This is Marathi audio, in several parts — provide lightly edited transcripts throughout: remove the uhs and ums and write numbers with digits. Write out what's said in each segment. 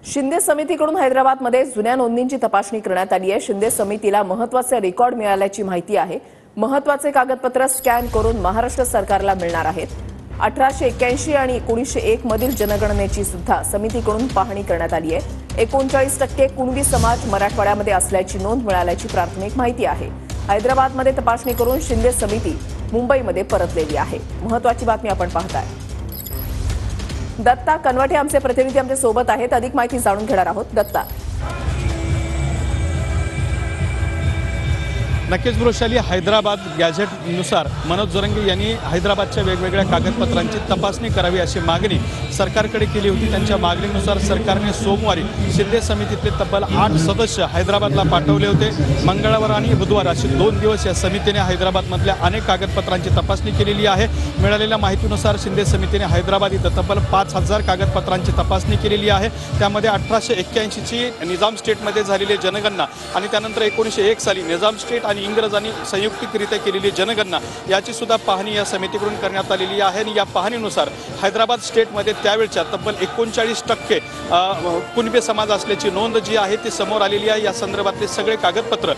शिंदे समितीकडून हैदराबादमध्ये जुन्या नोंदींची तपासणी करण्यात आली आहे। शिंदे समितीला महत्त्वाचे रेकॉर्ड मिळाल्याची माहिती आहे। महत्त्वाचे कागदपत्र स्कॅन करून महाराष्ट्र सरकारला मिळणार आहेत। 1881 आणि 1901 मधील जनगणनेची सुद्धा समितीकडून पाहणी करण्यात आली आहे। 39% कुणबी समाज मराठवाड्यामध्ये असल्याची नोंद मिळाल्याची प्राथमिक माहिती आहे। हैदराबादमध्ये तपासणी करून शिंदे समिती मुंबईमध्ये परतलेली आहे। महत्त्वाची बातमी आपण पाहताय। दत्ता कनवटे आमचे प्रतिनिधी आमच्या सोबत आहेत। अधिक माहिती जाणून घेणार आहोत। दत्ता, नक्कीच वृषाली, हैदराबाद गॅझेटनुसार मनोज जरंगे यांनी हैदराबादच्या वेगवेगळ्या कागदपत्रांची तपासणी करावी अशी मागणी सरकारकडे केली होती। त्यांच्या मागणीनुसार सरकारने सोमवारी शिंदे समितीतले तब्बल 8 सदस्य हैदराबादला पाठवले होते। मंगळवार आणि बुधवार असे 2 दिवस या समितीने हैदराबादमधल्या अनेक कागदपत्रांची तपासणी केलेली आहे। मिळालेल्या माहितीनुसार शिंदे समितीने हैदराबाद इथं तब्बल 5000 कागदपत्रांची तपासणी केलेली आहे। त्यामध्ये 1881 ची निजाम स्टेटमध्ये झालेली जनगणना आणि त्यानंतर 1901 साली निजाम स्टेट आणि इंग्रजांनी संयुक्तिकरित्या केलेली जनगणना याची सुद्धा पाहणी या समितीकडून करण्यात आलेली आहे। आणि या पाहणीनुसार हैदराबाद स्टेटमध्ये त्यावेळच्या तब्बल 39% कुणबी समाज असल्याची नोंद जी आहे ती समोर आलेली आहे। या संदर्भातले सगळे कागदपत्र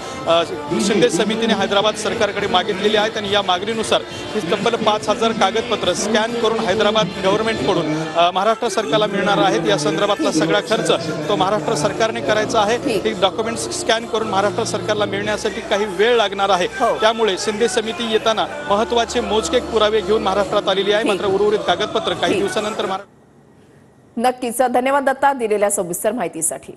शिंदे समितीने हैदराबाद सरकारकडे मागितलेली आहेत आणि या मागणीनुसार ही तब्बल 5000 कागदपत्र स्कॅन करून हैदराबाद गव्हर्नमेंटकडून महाराष्ट्र सरकारला मिळणार आहेत। या संदर्भातला सगळा खर्च तो महाराष्ट्र सरकारने करायचा आहे। हे डॉक्युमेंट्स स्कॅन करून महाराष्ट्र सरकारला मिळण्यासाठी काही वेळ लागणार आहे। त्यामुळे शिंदे समिती येताना महत्त्वाचे मोजके पुरावे घेऊन महाराष्ट्रात आलेली आहे। मात्र उर्वरित कागदपत्र काही दिवसानंतर नक्कीच धन्यवाद दत्ता दिलेल्या सविस्तर माहितीसाठी।